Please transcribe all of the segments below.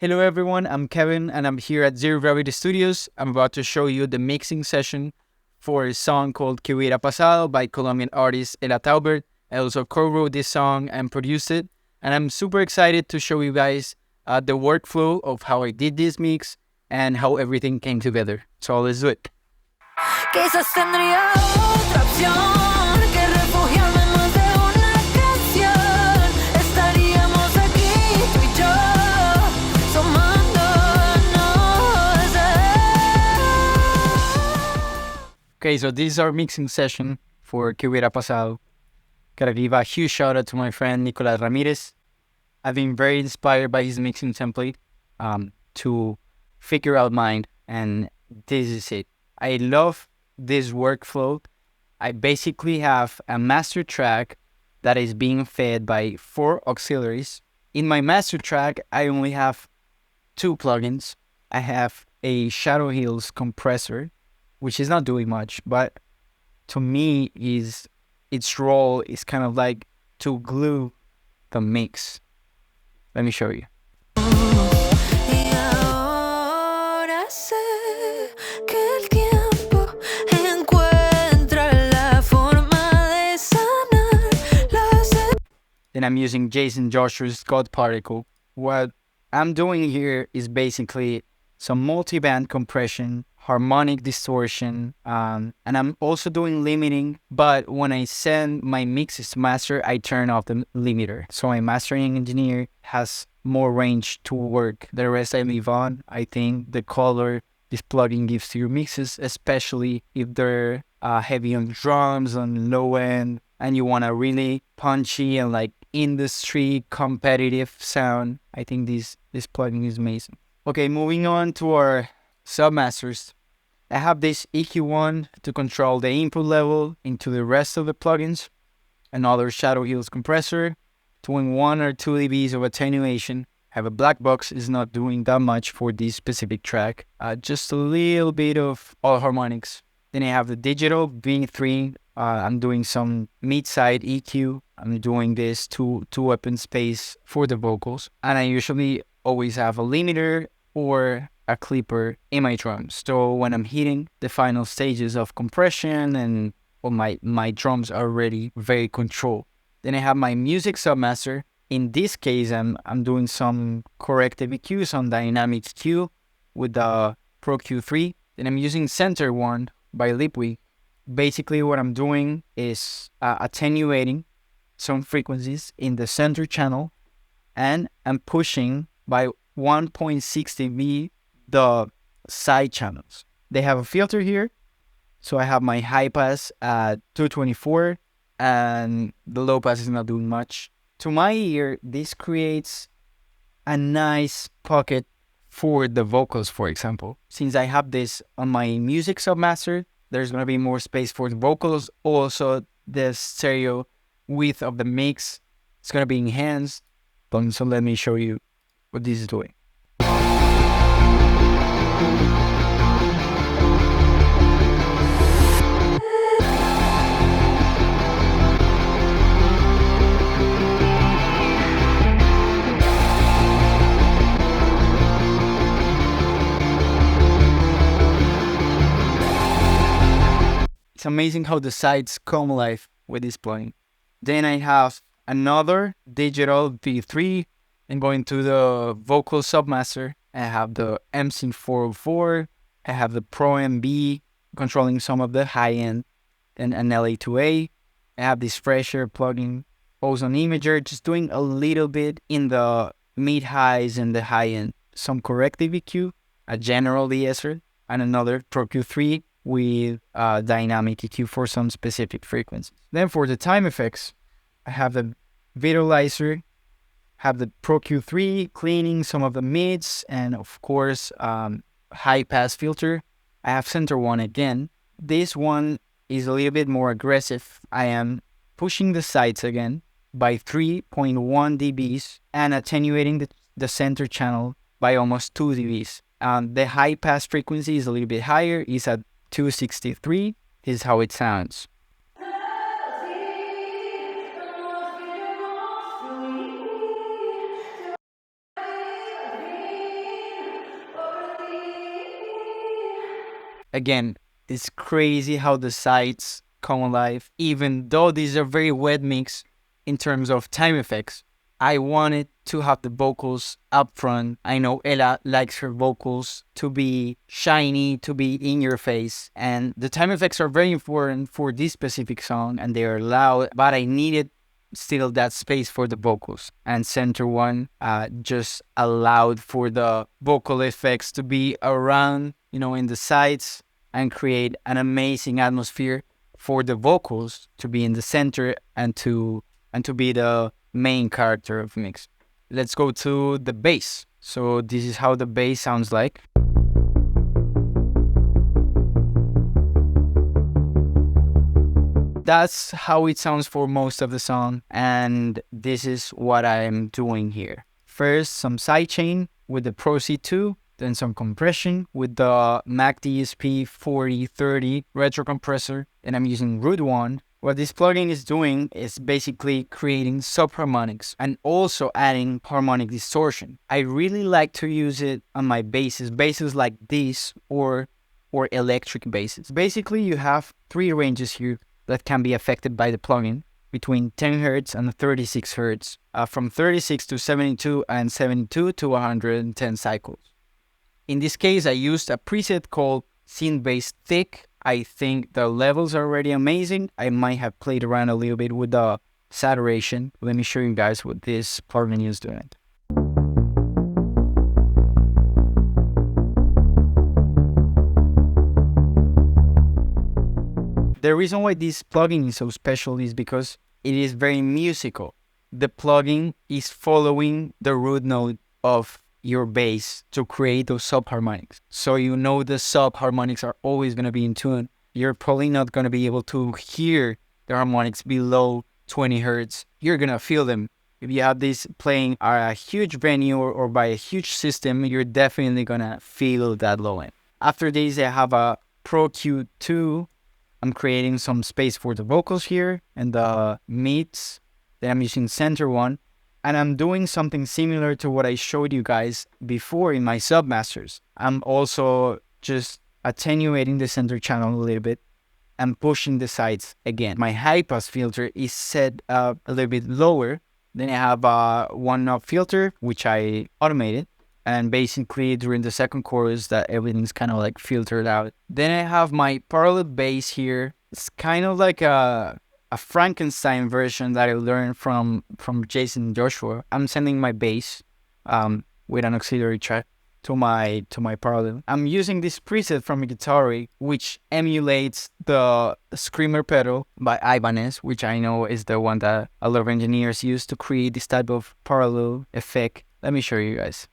Hello everyone, I'm Kevin and I'm here at Zero Gravity Studios. I'm about to show you the mixing session for a song called Qué Hubiera Pasado by Colombian artist Ela Taubert. I also co-wrote this song and produced it, and I'm super excited to show you guys the workflow of how I did this mix and how everything came together. So let's do it. Quizás tendría otra opción que refugiarme en más de una canción. Estaríamos aquí tú y yo, sumándonos. Okay, so this is our mixing session for Qué Hubiera Pasado. Gotta give a huge shout out to my friend Nicolas Ramirez. I've been very inspired by his mixing template to figure out mine, and this is it. I love this workflow. I basically have a master track that is being fed by 4 auxiliaries. In my master track, I only have 2 plugins. I have a Shadow Hills compressor, which is not doing much, but to me its role is kind of like to glue the mix. Let me show you. Y ahora sé que el tiempo encuentra la forma de sanar las. Then I'm using Jason Joshua's God Particle. What I'm doing here is basically some multi-band compression, harmonic distortion, and I'm also doing limiting, but when I send my mixes to master, I turn off the limiter. So my mastering engineer has more range to work. The rest I leave on. I think the color this plugin gives to your mixes, especially if they're heavy on drums, on low end, and you want a really punchy and like industry competitive sound, I think this plugin is amazing. Okay, moving on to our submasters. I have this EQ1 to control the input level into the rest of the plugins. Another Shadow Hills compressor, doing 1 or 2 dBs of attenuation. I have a black box, is not doing that much for this specific track. Just a little bit of all harmonics. Then I have the digital V3. I'm doing some mid-side EQ. I'm doing this to open space for the vocals. And I usually always have a limiter or a clipper in my drums. So when I'm hitting the final stages of compression and my drums are already very controlled. Then I have my music submaster. In this case, I'm doing some corrective EQ, some dynamic EQ with the Pro Q3. Then I'm using Center One by Leapwing. Basically, what I'm doing is attenuating some frequencies in the center channel, and I'm pushing by 1.6 dB the side channels. They have a filter here, so I have my high pass at 224, and the low pass is not doing much. To my ear, this creates a nice pocket for the vocals, for example. Since I have this on my music submaster, there's going to be more space for the vocals. Also, the stereo width of the mix is going to be enhanced. So let me show you what this is doing. It's amazing how the sides come alive with this plugin. Then I have another digital V3, and going to the vocal submaster, I have the MC 404, I have the Pro MB controlling some of the high end, and an LA2A. I have this Fresher plugin, Ozone Imager, just doing a little bit in the mid highs and the high end. Some corrective EQ, a general de-esser, and another Pro Q3 with dynamic EQ for some specific frequencies. Then for the time effects, I have the Vitalizer, have the Pro Q3 cleaning some of the mids, and of course, high pass filter. I have Center One again. This one is a little bit more aggressive. I am pushing the sides again by 3.1 dBs and attenuating the center channel by almost 2 dBs. The high pass frequency is a little bit higher. It's at 263. This is how it sounds. Again, it's crazy how the sides come alive. Even though these are very wet mix in terms of time effects, I wanted to have the vocals up front. I know Ela likes her vocals to be shiny, to be in your face. And the time effects are very important for this specific song and they are loud, but I needed still that space for the vocals. And center one just allowed for the vocal effects to be around, in the sides and create an amazing atmosphere for the vocals to be in the center and to be the main character of mix. Let's go to the bass. So this is how the bass sounds like. That's how it sounds for most of the song, and this is what I'm doing here. First, some sidechain with the Pro C2, then some compression with the Mac DSP 4030 retro compressor, and I'm using Root 1. What this plugin is doing is basically creating subharmonics and also adding harmonic distortion. I really like to use it on my basses like this or electric basses. Basically, you have three ranges here that can be affected by the plugin between 10 Hz and 36 Hz, from 36 to 72 and 72 to 110 cycles. In this case, I used a preset called Synth Bass Thick. I think the levels are already amazing. I might have played around a little bit with the saturation. Let me show you guys what this plugin is doing. The reason why this plugin is so special is because it is very musical. The plugin is following the root note of your bass to create those subharmonics. So the subharmonics are always going to be in tune. You're probably not going to be able to hear the harmonics below 20 Hz. You're going to feel them. If you have this playing at a huge venue or by a huge system, you're definitely going to feel that low end. After this, I have a Pro Q2. I'm creating some space for the vocals here and the mids. Then I'm using center one. And I'm doing something similar to what I showed you guys before in my Submasters. I'm also just attenuating the center channel a little bit and pushing the sides again. My high pass filter is set a little bit lower. Then I have a one knob filter, which I automated. And basically during the second chorus that everything's kind of like filtered out. Then I have my parallel bass here. It's kind of like a Frankenstein version that I learned from Jason Joshua. I'm sending my bass with an auxiliary track to my parallel. I'm using this preset from Guitar, which emulates the Screamer pedal by Ibanez, which I know is the one that a lot of engineers use to create this type of parallel effect. Let me show you guys.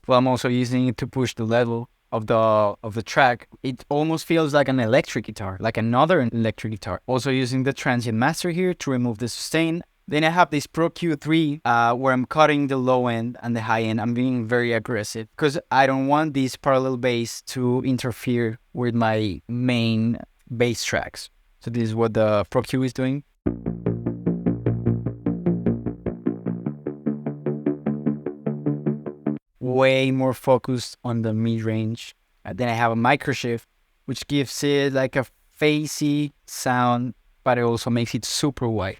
Well, I'm also using it to push the level of the track. It almost feels like an electric guitar, like another electric guitar. Also using the transient master here to remove the sustain. Then I have this Pro Q3 where I'm cutting the low end and the high end. I'm being very aggressive because I don't want this parallel bass to interfere with my main bass tracks. So this is what the Pro Q is doing. Way more focused on the mid-range. Then I have a microshift, which gives it like a phasey sound, but it also makes it super wide.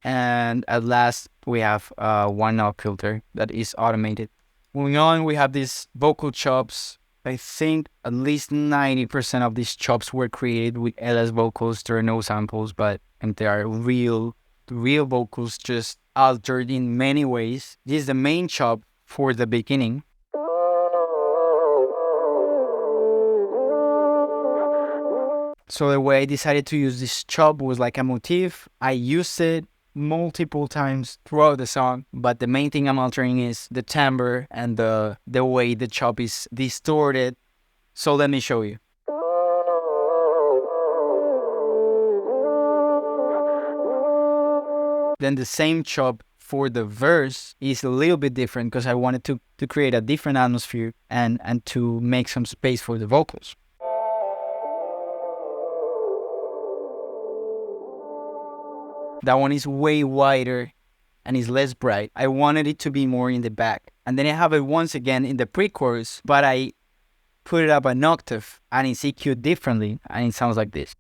And at last, we have a one knob filter that is automated. Moving on, we have these vocal chops. I think at least 90% of these chops were created with Ela's vocals. There are no samples, but they are real vocals, just altered in many ways. This is the main chop for the beginning. So the way I decided to use this chop was like a motif. I used it multiple times throughout the song, but the main thing I'm altering is the timbre and the way the chop is distorted. So let me show you. Then the same chop for the verse is a little bit different because I wanted to create a different atmosphere and to make some space for the vocals. That one is way wider and is less bright. I wanted it to be more in the back. And then I have it once again in the pre-chorus, but I put it up an octave and it's EQ'd differently and it sounds like this.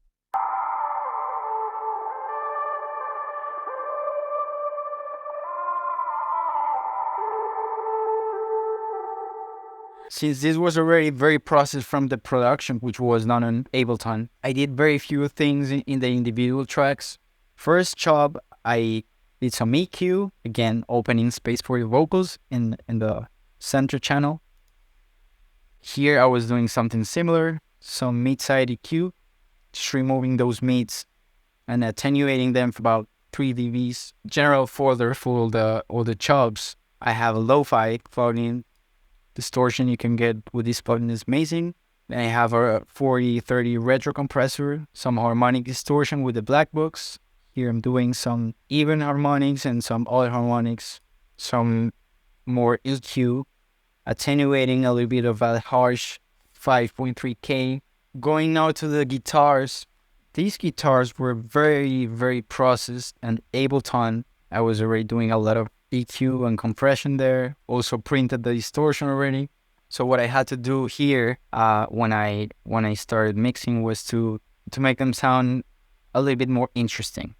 Since this was already very processed from the production, which was done on Ableton, I did very few things in the individual tracks. First job, I did some EQ, again, opening space for the vocals in the center channel. Here I was doing something similar, some mid-side EQ, just removing those mids and attenuating them for about 3 dBs. General folder for all the chubs. I have a lo-fi plugin. Distortion you can get with this plugin is amazing. Then I have a 4030 retro compressor, some harmonic distortion with the black box. Here I'm doing some even harmonics and some odd harmonics, some more EQ, attenuating a little bit of a harsh 5.3K. Going now to the guitars. These guitars were very, very processed, and Ableton, I was already doing a lot of EQ and compression there. Also printed the distortion already. So what I had to do here when I started mixing was to make them sound a little bit more interesting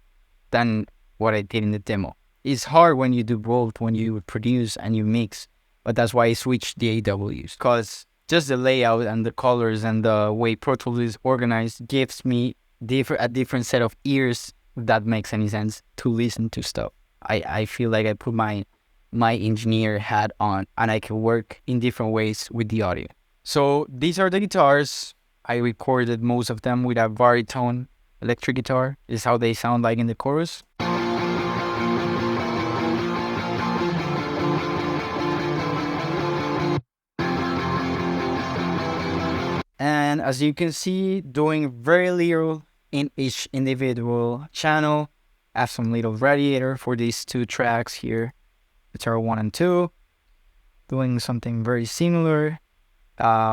than what I did in the demo. It's hard when you do both, when you produce and you mix, but that's why I switched the AWs, because just the layout and the colors and the way Pro Tools is organized gives me a different set of ears, if that makes any sense, to listen to stuff. I feel like I put my engineer hat on and I can work in different ways with the audio. So these are the guitars. I recorded most of them with a baritone electric guitar. This is how they sound like in the chorus. And as you can see, doing very little in each individual channel. I have some little radiator for these 2 tracks here, guitar 1 and 2. Doing something very similar,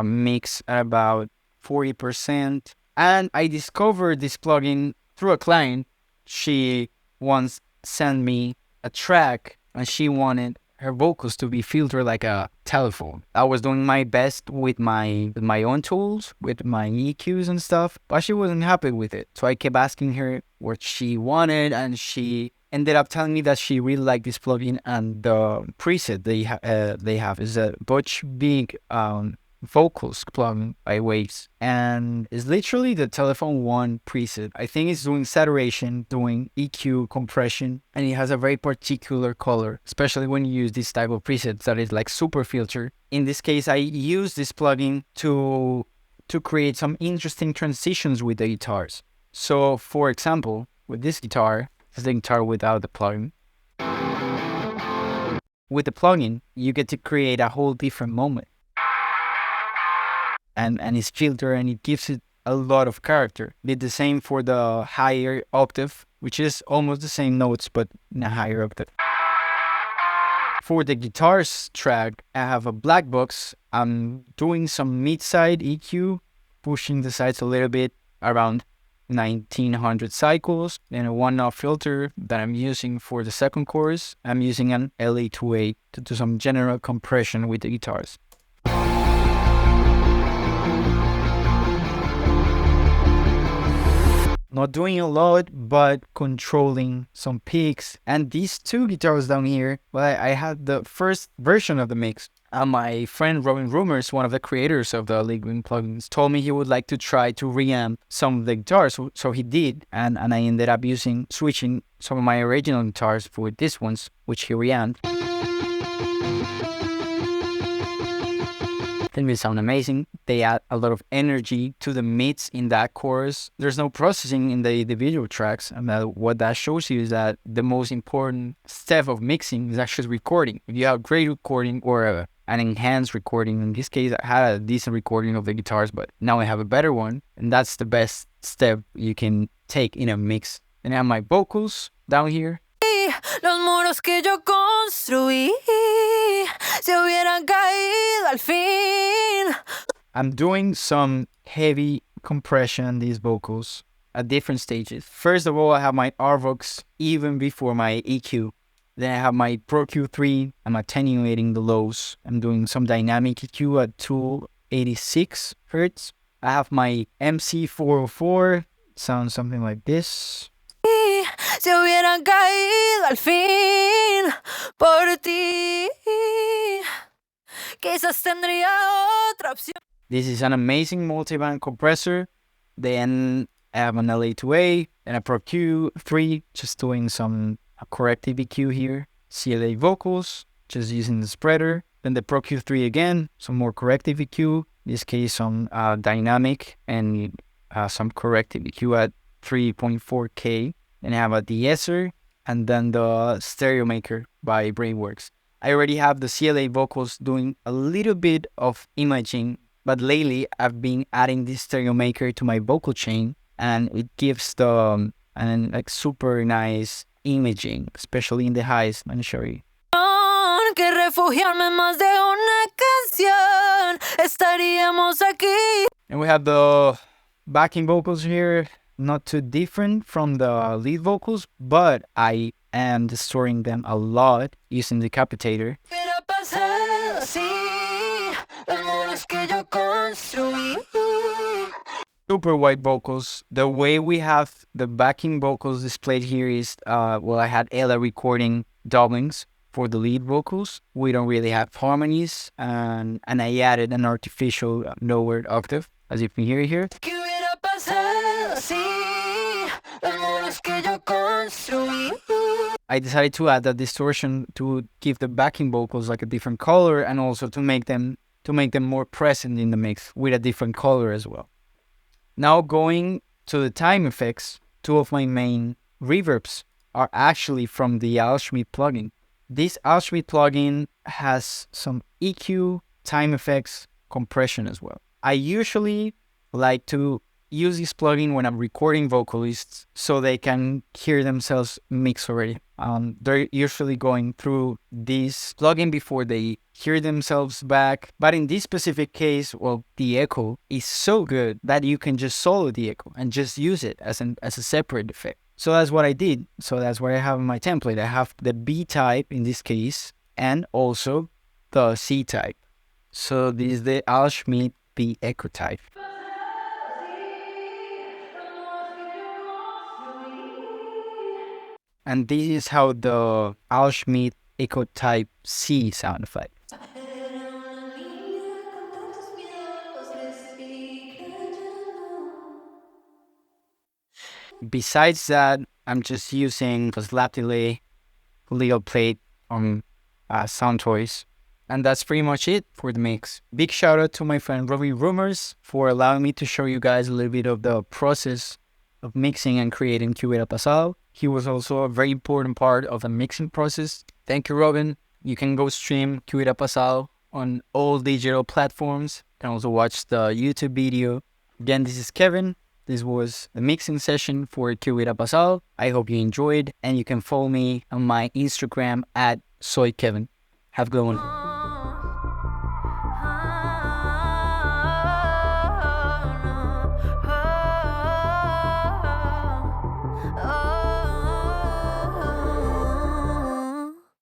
mix at about 40%. And I discovered this plugin through a client. She once sent me a track and she wanted her vocals to be filtered like a telephone. I was doing my best with my own tools, with my EQs and stuff, but she wasn't happy with it. So I kept asking her what she wanted, and she ended up telling me that she really liked this plugin, and the preset they have is a Butch Big vocals plugin by Waves, and it's literally the Telephone 1 preset. I think it's doing saturation, doing EQ, compression, and it has a very particular color, especially when you use this type of presets that is like super filter. In this case, I use this plugin to create some interesting transitions with the guitars. So for example, with this guitar, this is the guitar without the plugin. With the plugin, you get to create a whole different moment. And it's filtered and it gives it a lot of character. Did the same for the higher octave, which is almost the same notes but in a higher octave. For the guitars track, I have a black box. I'm doing some mid-side EQ, pushing the sides a little bit, around 1900 cycles, and a 1-off filter that I'm using for the second chorus. I'm using an LA28 to do some general compression with the guitars. Not doing a lot, but controlling some peaks. And these 2 guitars down here, well, I had the first version of the mix. My friend Robin Rumors, one of the creators of the Leapwing plugins, told me he would like to try to reamp some of the guitars, so he did. And I ended up switching some of my original guitars for these ones, which he reamped. They sound amazing. They add a lot of energy to the mids in that chorus. There's no processing in the individual tracks, and what that shows you is that the most important step of mixing is actually recording. If you have great recording or an enhanced recording, in this case I had a decent recording of the guitars, but now I have a better one, and that's the best step you can take in a mix. And I have my vocals down here. Los muros que yo construí se hubieran caído al fin. I'm doing some heavy compression on these vocals at different stages. First of all, I have my RVox even before my EQ. Then I have my Pro Q3. I'm attenuating the lows. I'm doing some dynamic EQ at 286 Hertz. I have my MC404. Sounds something like this. Se hubieran caído al fin por ti. Quizás tendría otra opción. This is an amazing multiband compressor. Then I have an LA2A and a Pro Q3, just doing some corrective EQ here. CLA vocals, just using the spreader. Then the Pro Q3 again, some more corrective EQ. In this case, some dynamic and some corrective EQ at 3.4K. Then I have a de-esser and then the stereo maker by Brainworks. I already have the CLA vocals doing a little bit of imaging, but lately I've been adding this stereo maker to my vocal chain and it gives the like super nice imaging, especially in the highs. Let me show you. Que refugiarme más de una canción, estaríamos aquí. And we have the backing vocals here, not too different from the lead vocals, but I am distorting them a lot using the capitator. Hubiera pasado así, los muros que yo construí. Super white vocals. The way we have the backing vocals displayed here is, well, I had Ela recording doublings for the lead vocals. We don't really have harmonies, and I added an artificial lowered octave, as you can hear here. Que hubiera pasado así, los muros que yo construí. I decided to add that distortion to give the backing vocals like a different color, and also to make them more present in the mix with a different color as well. Now going to the time effects, two of my main reverbs are actually from the Al Schmidt plugin. This Al Schmidt plugin has some EQ, time effects, compression as well. I usually like to use this plugin when I'm recording vocalists so they can hear themselves mix already. They're usually going through this plugin before they hear themselves back. But in this specific case, well, the echo is so good that you can just solo the echo and just use it as a separate effect. So that's what I did. So that's what I have in my template. I have the B type in this case and also the C type. So this is the Al Schmidt B echo type. And this is how the Al Schmidt echo type C sound effect. Besides that, I'm just using a slap delay, legal plate on Sound Toys. And that's pretty much it for the mix. Big shout out to my friend Robbie Rumors for allowing me to show you guys a little bit of the process of mixing and creating Qué Hubiera Pasado. He was also a very important part of the mixing process. Thank you, Robin. You can go stream Qué Hubiera Pasado on all digital platforms. You can also watch the YouTube video. Again, this is Kevin. This was the mixing session for Qué Hubiera Pasado. I hope you enjoyed, and you can follow me on my Instagram at soykevin. Have a good one.